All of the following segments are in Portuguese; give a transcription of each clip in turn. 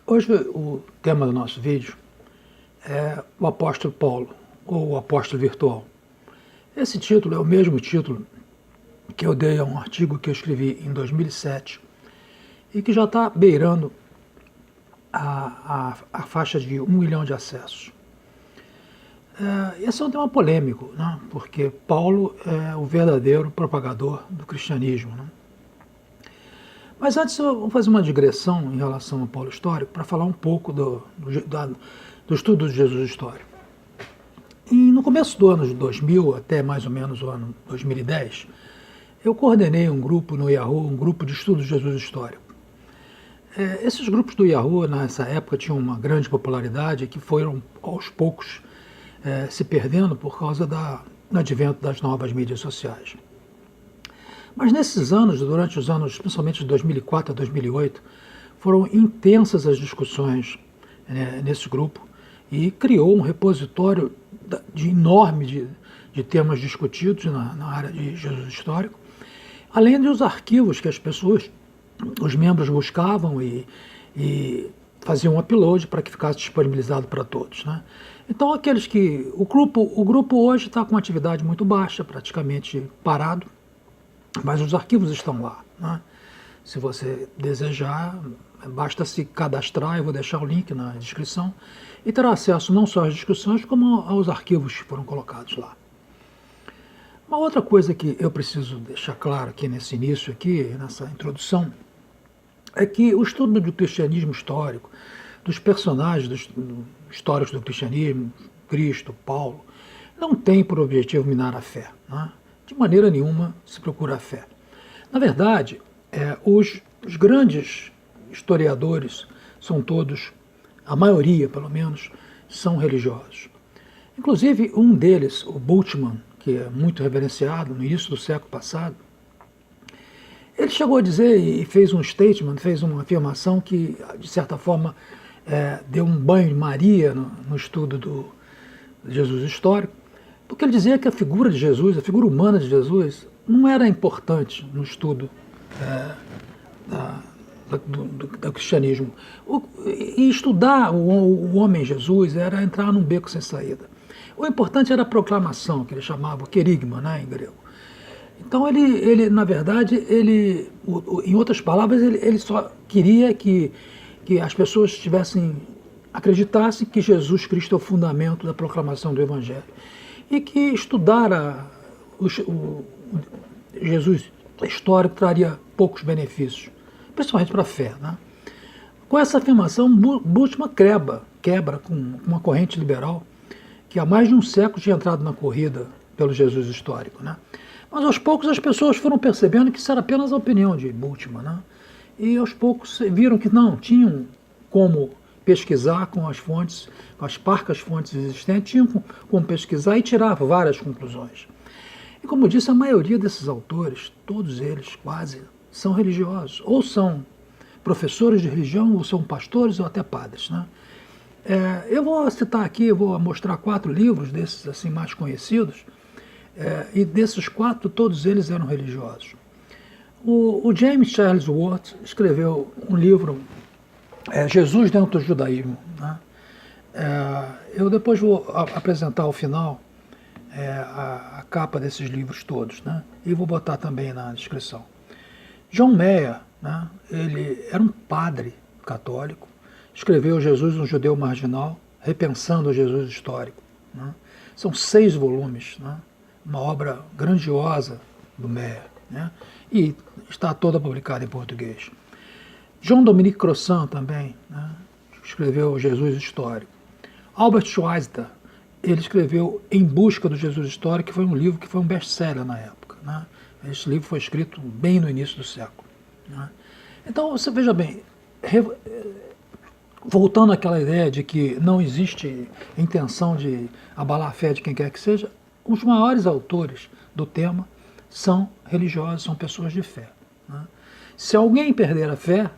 Hoje o tema do nosso vídeo é o apóstolo Paulo, ou o apóstolo virtual. Esse título é o mesmo título que eu dei a um artigo que eu escrevi em 2007 e que já está beirando a faixa de 1 milhão de acessos. Esse é um tema polêmico, né? Porque Paulo é o verdadeiro propagador do cristianismo, né? Mas antes eu vou fazer uma digressão em relação ao Paulo histórico para falar um pouco do estudo de Jesus histórico. E no começo do ano de 2000, até mais ou menos o ano 2010, eu coordenei um grupo no Yahoo, um grupo de estudo de Jesus histórico. Esses grupos do Yahoo, nessa época, tinham uma grande popularidade que foram, aos poucos, se perdendo por causa do advento das novas mídias sociais. Mas nesses anos, durante os anos, principalmente de 2004 a 2008, foram intensas as discussões nesse grupo e criou um repositório enorme de temas discutidos na área de Jesus histórico, além dos arquivos que as pessoas, os membros buscavam e faziam um upload para que ficasse disponibilizado para todos, né? Então aqueles que... O grupo hoje está com atividade muito baixa, praticamente parado, mas os arquivos estão lá, né? Se você desejar, basta se cadastrar, eu vou deixar o link na descrição, e terá acesso não só às discussões, como aos arquivos que foram colocados lá. Uma outra coisa que eu preciso deixar claro aqui nesse início, nessa introdução, é que o estudo do cristianismo histórico, dos personagens históricos do cristianismo, Cristo, Paulo, não tem por objetivo minar a fé, né? De maneira nenhuma se procura a fé. Na verdade, os grandes historiadores são todos, a maioria pelo menos, são religiosos. Inclusive um deles, o Bultmann, que é muito reverenciado no início do século passado, ele chegou a dizer e fez um statement, fez uma afirmação que, de certa forma, deu um banho de Maria no estudo do Jesus histórico, porque ele dizia que a figura de Jesus, a figura humana de Jesus, não era importante no estudo do cristianismo. E estudar o homem Jesus era entrar num beco sem saída. O importante era a proclamação, que ele chamava o querigma, né, em grego. Então ele na verdade, em outras palavras, ele só queria que as pessoas acreditassem que Jesus Cristo é o fundamento da proclamação do Evangelho. E que estudar o Jesus histórico traria poucos benefícios, principalmente para a fé, né? Com essa afirmação, Bultmann quebra com uma corrente liberal que há mais de um século tinha entrado na corrida pelo Jesus histórico, né? Mas aos poucos as pessoas foram percebendo que isso era apenas a opinião de Bultmann, né? E aos poucos viram que não, tinham como pesquisar com as fontes, com as parcas fontes existentes, tinham como pesquisar e tirar várias conclusões. E como disse, a maioria desses autores, todos eles quase, são religiosos, ou são professores de religião, ou são pastores, ou até padres, né? Eu vou citar aqui, eu vou mostrar 4 livros desses assim mais conhecidos, e desses 4, todos eles eram religiosos. O James Charles Ward escreveu um livro, Jesus dentro do judaísmo, né? Eu depois vou apresentar ao final a capa desses livros todos, né? E vou botar também na descrição. John Mayer, né? Ele era um padre católico, escreveu Jesus, um judeu marginal, repensando o Jesus histórico, né? São 6 volumes, né? Uma obra grandiosa do Mayer, né? E está toda publicada em português. John Dominique Crossan também, né? Escreveu Jesus histórico. Albert Schweitzer, ele escreveu Em Busca do Jesus Histórico, que foi um livro que foi um best-seller na época, né? Esse livro foi escrito bem no início do século, né? Então, você veja bem, voltando àquela ideia de que não existe intenção de abalar a fé de quem quer que seja, os maiores autores do tema são religiosos, são pessoas de fé, né? Se alguém perder a fé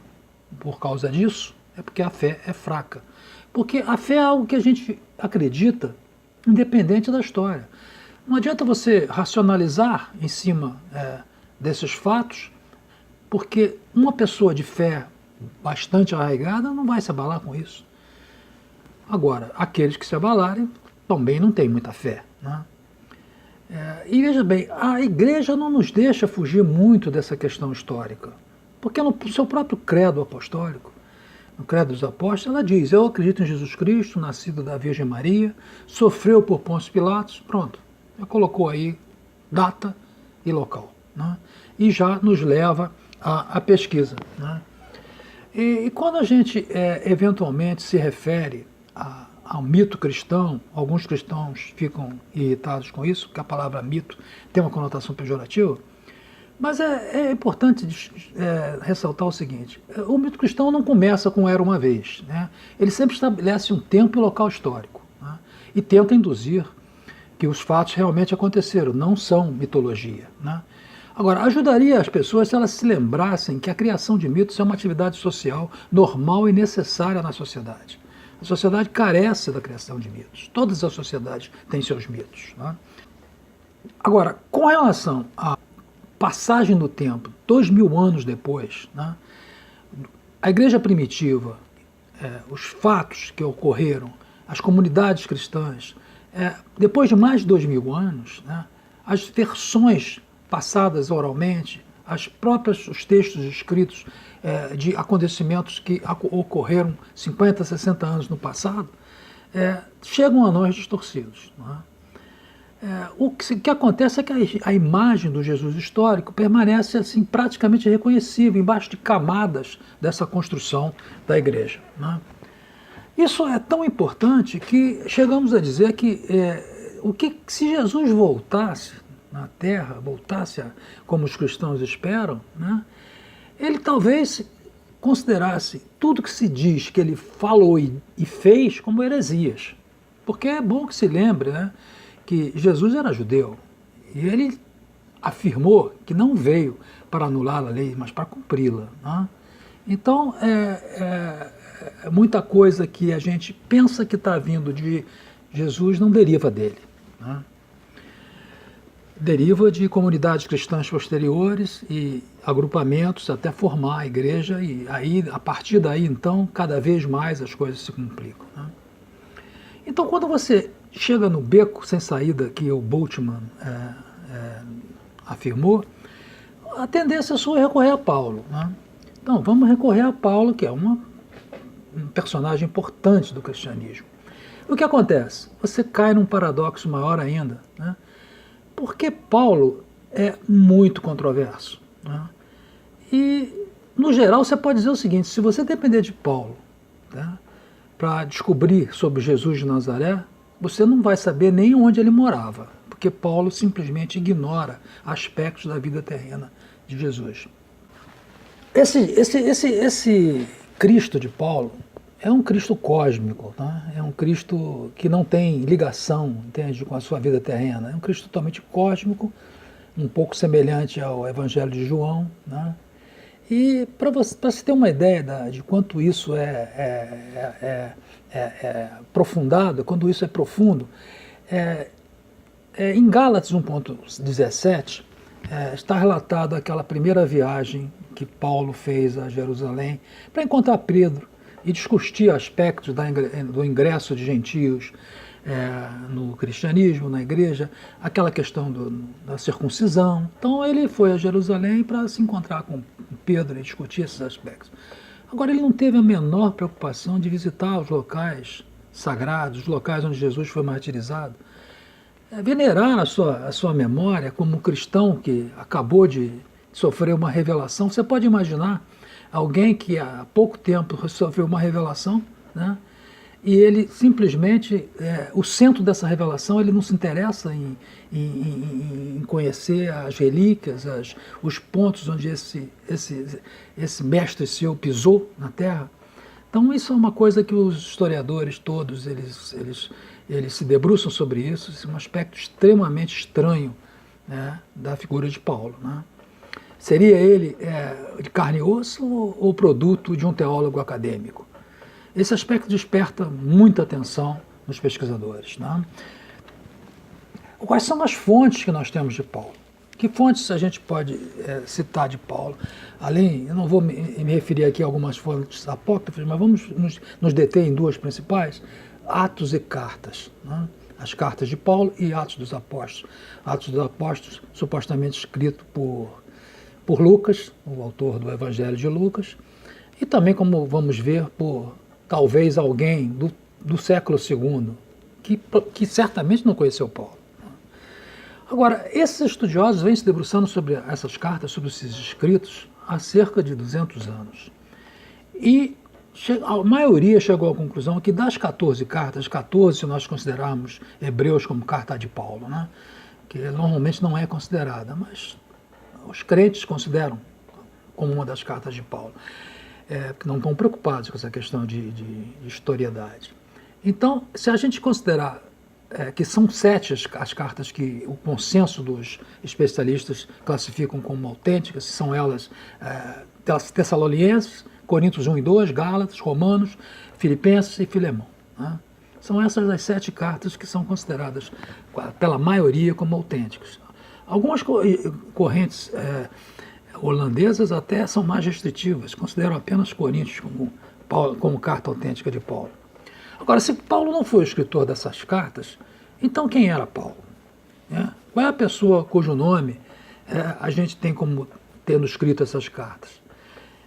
por causa disso, é porque a fé é fraca. Porque a fé é algo que a gente acredita, independente da história. Não adianta você racionalizar em cima desses fatos, porque uma pessoa de fé bastante arraigada não vai se abalar com isso. Agora, aqueles que se abalarem também não têm muita fé, né? E veja bem, a igreja não nos deixa fugir muito dessa questão histórica, porque no seu próprio credo apostólico, no credo dos apóstolos, ela diz: eu acredito em Jesus Cristo, nascido da Virgem Maria, sofreu por Pôncio Pilatos, pronto, já colocou aí data e local, né? E já nos leva à pesquisa, né? E quando a gente eventualmente se refere ao mito cristão, alguns cristãos ficam irritados com isso, porque a palavra mito tem uma conotação pejorativa, mas é importante ressaltar o seguinte: o mito cristão não começa com era uma vez, né? Ele sempre estabelece um tempo e local histórico, né? E tenta induzir que os fatos realmente aconteceram, não são mitologia, né? Agora, ajudaria as pessoas se elas se lembrassem que a criação de mitos é uma atividade social normal e necessária na sociedade. A sociedade carece da criação de mitos. Todas as sociedades têm seus mitos, né? Agora, com relação à passagem do tempo, 2000 anos depois, né, a igreja primitiva, os fatos que ocorreram, as comunidades cristãs, depois de mais de 2000 anos, né, as versões passadas oralmente, os textos escritos de acontecimentos que ocorreram 50, 60 anos no passado, chegam a nós distorcidos, né? O que acontece é que a imagem do Jesus histórico permanece assim, praticamente irreconhecível, embaixo de camadas dessa construção da igreja, né? Isso é tão importante que chegamos a dizer que se Jesus voltasse na Terra, voltasse como os cristãos esperam, né, ele talvez considerasse tudo que se diz que ele falou e fez como heresias. Porque é bom que se lembre, né, que Jesus era judeu e ele afirmou que não veio para anular a lei, mas para cumpri-la, né? Então, muita coisa que a gente pensa que está vindo de Jesus não deriva dele, né? Deriva de comunidades cristãs posteriores e agrupamentos até formar a igreja, e aí, a partir daí, então, cada vez mais as coisas se complicam, né? Então, quando você chega no beco sem saída que o Bultmann afirmou, a tendência sua é recorrer a Paulo, né? Então, vamos recorrer a Paulo, que é um personagem importante do cristianismo. O que acontece? Você cai num paradoxo maior ainda, né? Porque Paulo é muito controverso, né? E, no geral, você pode dizer o seguinte: se você depender de Paulo, tá, para descobrir sobre Jesus de Nazaré, você não vai saber nem onde ele morava, porque Paulo simplesmente ignora aspectos da vida terrena de Jesus. Esse Cristo de Paulo é um Cristo cósmico, tá? É um Cristo que não tem ligação, entende, com a sua vida terrena. É um Cristo totalmente cósmico, um pouco semelhante ao Evangelho de João, né? E para se ter uma ideia de quanto isso é aprofundado, quando isso é profundo, em Gálatas 1,17 está relatado aquela primeira viagem que Paulo fez a Jerusalém para encontrar Pedro e discutir aspectos do ingresso de gentios no cristianismo, na igreja, aquela questão da circuncisão. Então ele foi a Jerusalém para se encontrar com Pedro e discutir esses aspectos. Agora, ele não teve a menor preocupação de visitar os locais sagrados, os locais onde Jesus foi martirizado, venerar a sua memória como um cristão que acabou de sofrer uma revelação. Você pode imaginar alguém que há pouco tempo sofreu uma revelação, né? E ele simplesmente, o centro dessa revelação, ele não se interessa em conhecer as relíquias, os pontos onde esse mestre seu pisou na terra. Então isso é uma coisa que os historiadores todos, eles se debruçam sobre isso. Isso é um aspecto extremamente estranho, né, da figura de Paulo, né? Seria ele de carne e osso ou produto de um teólogo acadêmico? Esse aspecto desperta muita atenção nos pesquisadores, né? Quais são as fontes que nós temos de Paulo? Que fontes a gente pode citar de Paulo? Além, eu não vou me referir aqui a algumas fontes apócrifas, mas vamos nos deter em duas principais: Atos e Cartas, né? As cartas de Paulo e Atos dos Apóstolos. Atos dos Apóstolos, supostamente escrito por Lucas, o autor do Evangelho de Lucas, e também, como vamos ver, por talvez alguém do século II, que certamente não conheceu Paulo. Agora, esses estudiosos vêm se debruçando sobre essas cartas, sobre esses escritos, há cerca de 200 anos. E a maioria chegou à conclusão que das 14 cartas, 14 se nós considerarmos Hebreus como carta de Paulo, né? Que normalmente não é considerada, mas os crentes consideram como uma das cartas de Paulo, que não estão preocupados com essa questão de historiedade. Então, se a gente considerar que são 7 as cartas que o consenso dos especialistas classificam como autênticas, são elas Tessalonicenses, Coríntios 1 e 2, Gálatas, Romanos, Filipenses e Filemão, né? São essas as 7 cartas que são consideradas pela maioria como autênticas. Algumas correntes holandesas até são mais restritivas, consideram apenas Coríntios como carta autêntica de Paulo. Agora, se Paulo não foi o escritor dessas cartas, então quem era Paulo? Qual é a pessoa cujo nome a gente tem como tendo escrito essas cartas?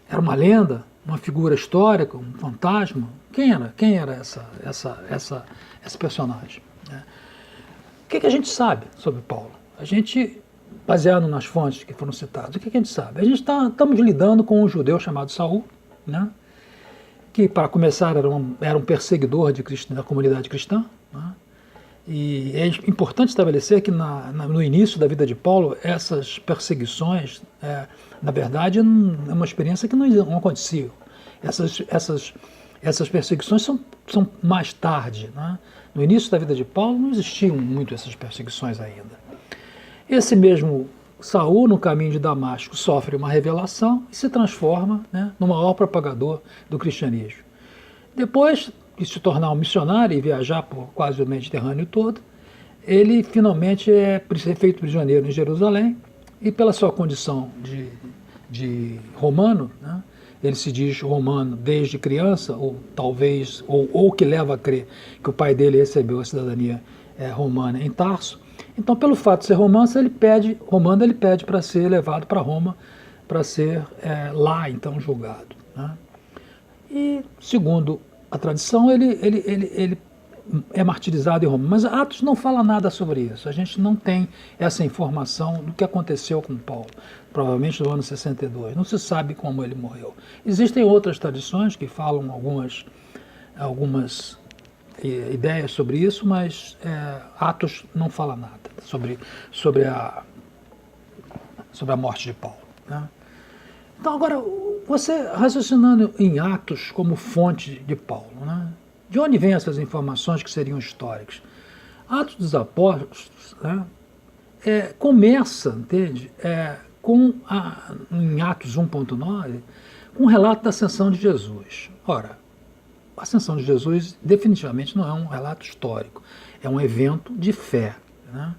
Era uma lenda? Uma figura histórica? Um fantasma? Quem era esse personagem? O que a gente sabe sobre Paulo? A gente, baseado nas fontes que foram citadas, o que a gente sabe? A gente estamos lidando com um judeu chamado Saul, né? Que, para começar, era um perseguidor da comunidade cristã, né? E é importante estabelecer que no início da vida de Paulo, essas perseguições, na verdade, é uma experiência que não aconteceu. Essas perseguições são mais tarde, né? No início da vida de Paulo não existiam muito essas perseguições ainda. Esse mesmo Saul, no caminho de Damasco, sofre uma revelação e se transforma, né, no maior propagador do cristianismo. Depois de se tornar um missionário e viajar por quase o Mediterrâneo todo, ele finalmente é feito prisioneiro em Jerusalém e, pela sua condição de romano, né, ele se diz romano desde criança, ou talvez, ou que leva a crer que o pai dele recebeu a cidadania romana em Tarso. Então, pelo fato de ser romano, ele pede para ser levado para Roma, para ser lá, então, julgado, né? E, segundo a tradição, ele é martirizado em Roma. Mas Atos não fala nada sobre isso. A gente não tem essa informação do que aconteceu com Paulo, provavelmente no ano 62. Não se sabe como ele morreu. Existem outras tradições que falam algumas ideias sobre isso, mas Atos não fala nada sobre a morte de Paulo, né? Então, agora, você raciocinando em Atos como fonte de Paulo, né? De onde vêm essas informações que seriam históricas? Atos dos Apóstolos, né, começa, entende? Em Atos 1.9, com um relato da ascensão de Jesus. Ora, a ascensão de Jesus definitivamente não é um relato histórico, é um evento de fé, né?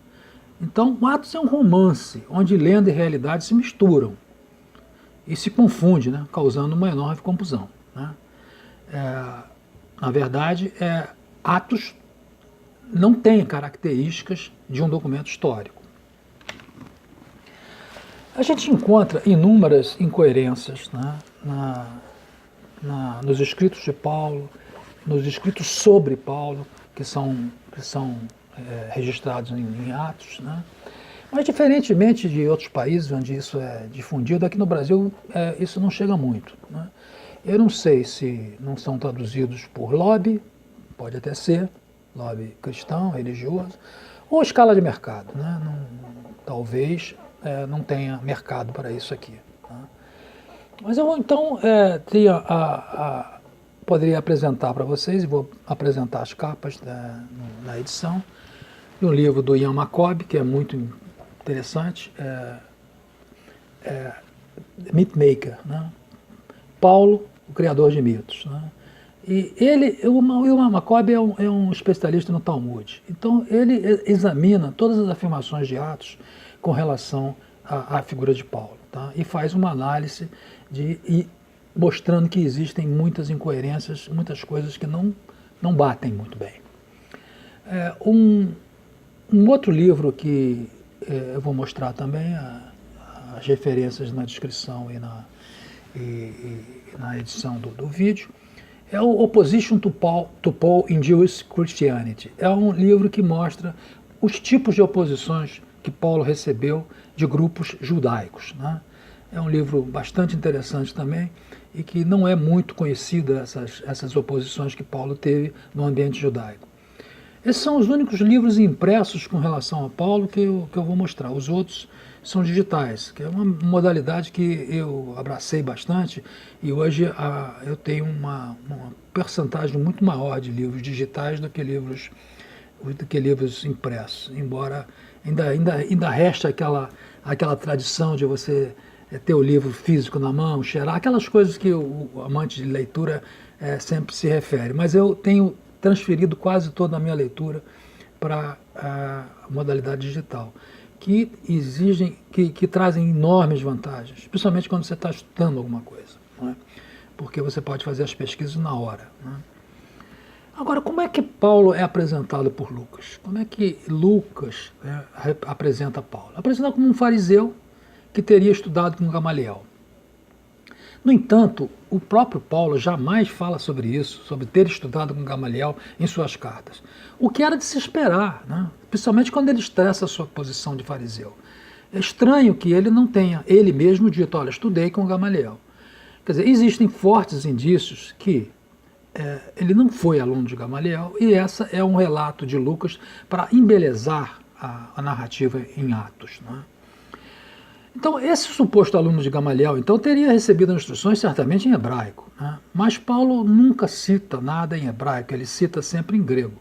Então, Atos é um romance, onde lenda e realidade se misturam e se confundem, né, causando uma enorme confusão, né? Na verdade, Atos não tem características de um documento histórico. A gente encontra inúmeras incoerências, né, nos escritos de Paulo, nos escritos sobre Paulo, que são registrados em Atos, né? Mas, diferentemente de outros países onde isso é difundido, aqui no Brasil isso não chega muito, né? Eu não sei se não são traduzidos por lobby, pode até ser, lobby cristão, religioso, ou escala de mercado, né? Talvez não tenha mercado para isso aqui, tá? Mas eu então poderia apresentar para vocês, e vou apresentar as capas na edição, de um livro do Ian McCobb, que é muito interessante, Mythmaker, né? Paulo, o criador de mitos, né? E o Ian McCobb é um especialista no Talmud. Então, ele examina todas as afirmações de Atos com relação à figura de Paulo, tá? E faz uma análise mostrando que existem muitas incoerências, muitas coisas que não batem muito bem. Um outro livro que eu vou mostrar também, as referências na descrição e na edição do vídeo, é o Opposition to Paul in Jewish Christianity. É um livro que mostra os tipos de oposições que Paulo recebeu de grupos judaicos, né? É um livro bastante interessante também e que não é muito conhecido, essas oposições que Paulo teve no ambiente judaico. Esses são os únicos livros impressos com relação a Paulo que eu vou mostrar. Os outros são digitais, que é uma modalidade que eu abracei bastante e hoje eu tenho uma percentagem muito maior de livros digitais do que livros impressos, embora ainda reste aquela tradição de você ter o livro físico na mão, cheirar, aquelas coisas que o amante de leitura sempre se refere. Mas eu tenho transferido quase toda a minha leitura para a modalidade digital, que trazem enormes vantagens, principalmente quando você está estudando alguma coisa, não é? Porque você pode fazer as pesquisas na hora, não é? Agora, como é que Paulo é apresentado por Lucas? Como é que Lucas apresenta Paulo? Apresenta como um fariseu que teria estudado com Gamaliel. No entanto, o próprio Paulo jamais fala sobre isso, sobre ter estudado com Gamaliel em suas cartas. O que era de se esperar, né? Principalmente quando ele estressa a sua posição de fariseu. É estranho que ele não tenha, ele mesmo dito, olha, estudei com Gamaliel. Quer dizer, existem fortes indícios que ele não foi aluno de Gamaliel, e essa é um relato de Lucas para embelezar a narrativa em Atos, né? Então, esse suposto aluno de Gamaliel, então, teria recebido instruções certamente em hebraico, né? Mas Paulo nunca cita nada em hebraico, ele cita sempre em grego.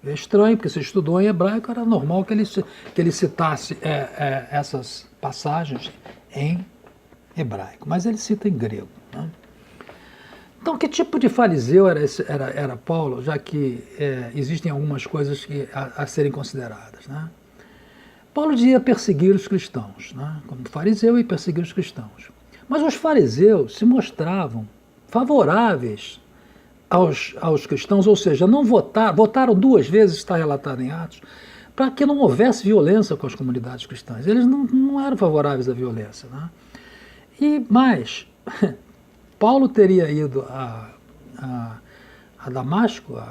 É estranho, porque se estudou em hebraico, era normal que ele citasse essas passagens em hebraico, mas ele cita em grego, né? Então, que tipo de fariseu era Paulo, já que existem algumas coisas a serem consideradas, né? Paulo dizia perseguir os cristãos, né? Como fariseu e perseguir os cristãos. Mas os fariseus se mostravam favoráveis aos cristãos, ou seja, não votaram 2 vezes, está relatado em Atos, para que não houvesse violência com as comunidades cristãs. Eles não eram favoráveis à violência, né? E mais, Paulo teria ido a Damasco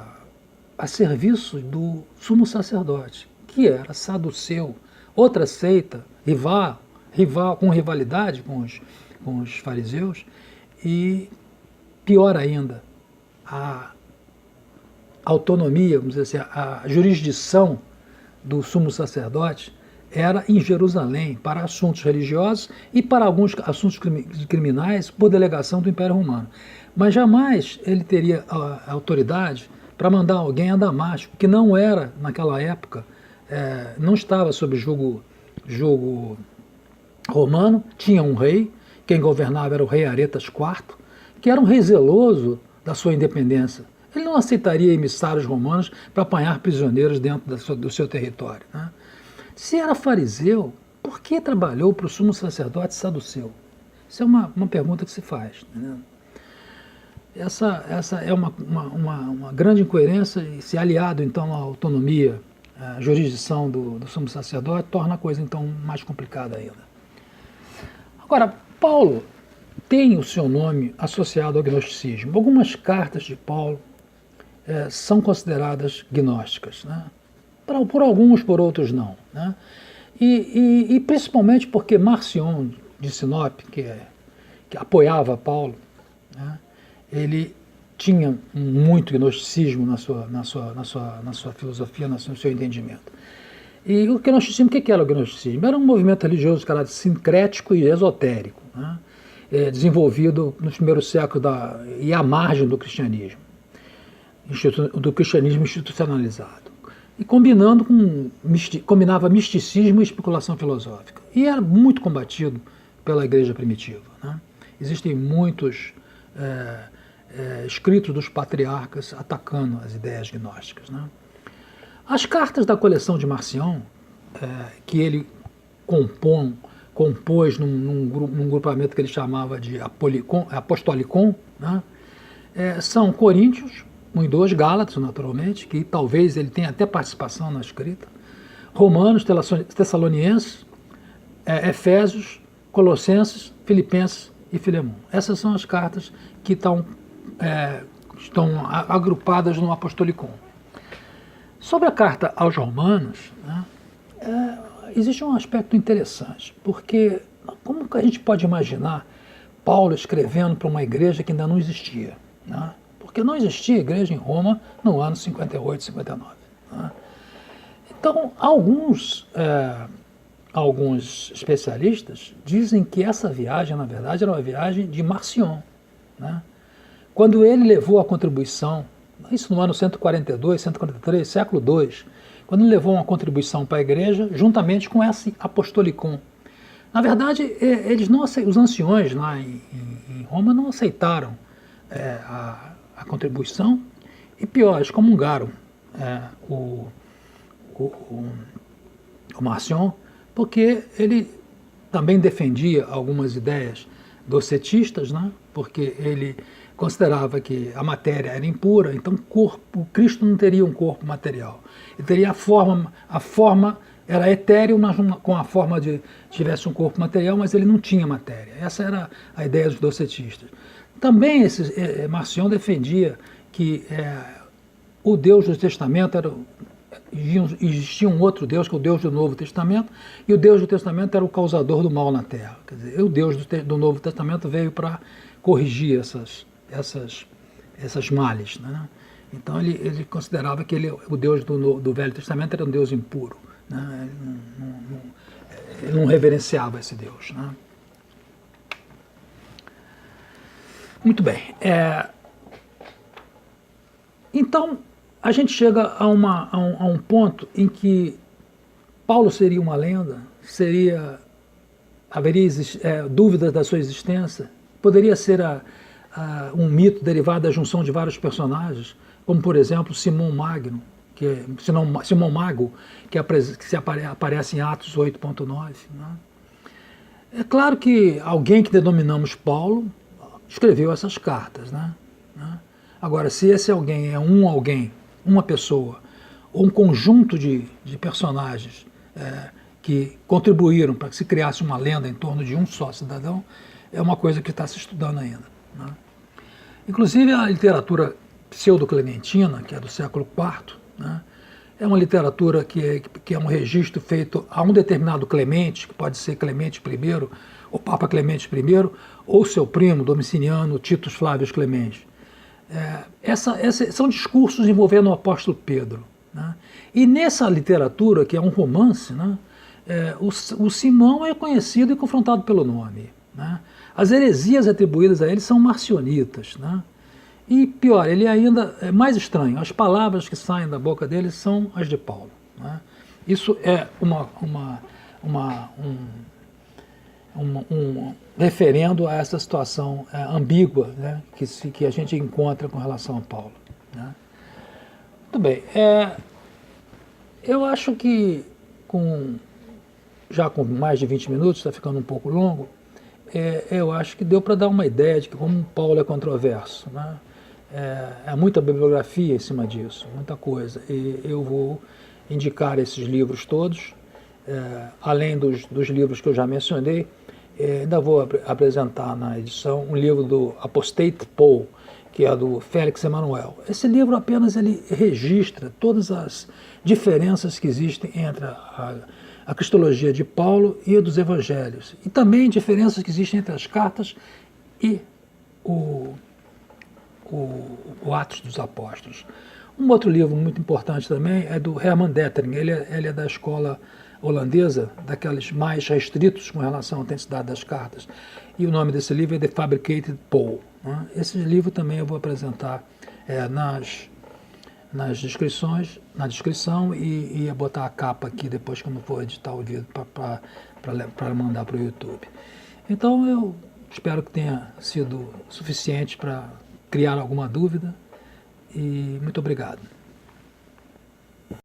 a serviço do sumo sacerdote, que era saduceu, outra seita, rival com rivalidade com os fariseus, e pior ainda, a autonomia, vamos dizer assim, a jurisdição do sumo sacerdote era em Jerusalém para assuntos religiosos e para alguns assuntos criminais por delegação do Império Romano. Mas jamais ele teria a autoridade para mandar alguém a Damasco, que não era, naquela época, não estava sob julgo romano, tinha um rei, quem governava era o rei Aretas IV, que era um rei zeloso da sua independência. Ele não aceitaria emissários romanos para apanhar prisioneiros dentro do seu território, né? Se era fariseu, por que trabalhou para o sumo sacerdote saduceu? Isso é uma pergunta que se faz, né? Essa é uma grande incoerência, e se aliado então à autonomia, à jurisdição do sumo sacerdote, torna a coisa então mais complicada ainda. Agora, Paulo tem o seu nome associado ao gnosticismo. Algumas cartas de Paulo são consideradas gnósticas, né? Por alguns, por outros não, né? E principalmente porque Marcion de Sinop, que apoiava Paulo, né, ele tinha muito gnosticismo na sua filosofia, no seu entendimento. E o gnosticismo, o que era o gnosticismo? Era um movimento religioso de caráter sincrético e esotérico, né, desenvolvido nos primeiros séculos e à margem do cristianismo institucionalizado. E combinava misticismo e especulação filosófica. E era muito combatido pela igreja primitiva, né? Existem muitos escritos dos patriarcas atacando as ideias gnósticas, né? As cartas da coleção de Marcion, que ele compôs num grupamento que ele chamava de Apostolicon, né? São Coríntios, 1 e 2, Gálatas, naturalmente, que talvez ele tenha até participação na escrita, Romanos, Tessalonienses, Efésios, Colossenses, Filipenses e Filemão. Essas são as cartas que estão agrupadas no Apostolicon. Sobre a carta aos Romanos, né, existe um aspecto interessante, porque como que a gente pode imaginar Paulo escrevendo para uma igreja que ainda não existia? Né? Porque não existia igreja em Roma no ano 58, 59. Né? Então, alguns especialistas dizem que essa viagem, na verdade, era uma viagem de Marcion. Né? Quando ele levou a contribuição, isso no ano 142, 143, século II, quando ele levou uma contribuição para a igreja, juntamente com esse apostolicon. Na verdade, os anciões lá em Roma não aceitaram a contribuição e, pior, eles comungaram o Marcion, porque ele também defendia algumas ideias docetistas, né? Porque ele considerava que a matéria era impura, então o Cristo não teria um corpo material. Ele teria a forma era etéreo, mas com a forma de tivesse um corpo material, mas ele não tinha matéria. Essa era a ideia dos docetistas. Também Marcion defendia que o Deus do Testamento existia um outro Deus, que é o Deus do Novo Testamento, e o Deus do Testamento era o causador do mal na Terra. Quer dizer, o Deus do Novo Testamento veio para corrigir essas males. Né? Então ele considerava que o Deus do Velho Testamento era um Deus impuro. Né? Ele não reverenciava esse Deus. Né? Muito bem. Então, a gente chega a um ponto em que Paulo seria uma lenda, haveria dúvidas da sua existência, poderia ser um mito derivado da junção de vários personagens, como, por exemplo, Simão Mago, que aparece em Atos 8.9. Né? É claro que alguém que denominamos Paulo escreveu essas cartas. Né? Agora, se esse alguém é uma pessoa, ou um conjunto de personagens que contribuíram para que se criasse uma lenda em torno de um só cidadão, é uma coisa que está se estudando ainda. Né? Inclusive, a literatura pseudo-clementina, que é do século IV, né, é uma literatura que é um registro feito a um determinado Clemente, que pode ser Clemente I, ou Papa Clemente I, ou seu primo, Domiciliano, Titus Flávios Clemente. São discursos envolvendo o apóstolo Pedro. Né? E nessa literatura, que é um romance, né, o Simão é conhecido e confrontado pelo nome. Né? As heresias atribuídas a ele são marcionitas. Né? E pior, ele ainda é mais estranho, as palavras que saem da boca dele são as de Paulo. Né? Isso é um referendo a essa situação ambígua, né, que a gente encontra com relação a Paulo. Né? Muito bem. Eu acho que já com mais de 20 minutos, está ficando um pouco longo, eu acho que deu para dar uma ideia de que como Paulo é controverso. Né? Muita bibliografia em cima disso, muita coisa. E eu vou indicar esses livros todos, além dos livros que eu já mencionei. Ainda vou apresentar na edição um livro do Apostate Paul, que é do Félix Emmanuel. Esse livro apenas ele registra todas as diferenças que existem entre a cristologia de Paulo e a dos evangelhos, e também diferenças que existem entre as cartas e o Atos dos Apóstolos. Um outro livro muito importante também é do Herman Dettering. Ele é da escola holandesa, daqueles mais restritos com relação à autenticidade das cartas. E o nome desse livro é The Fabricated Paul. Né? Esse livro também eu vou apresentar na descrição e ia botar a capa aqui depois quando for editar o vídeo para mandar para o YouTube. Então eu espero que tenha sido suficiente para criar alguma dúvida e muito obrigado.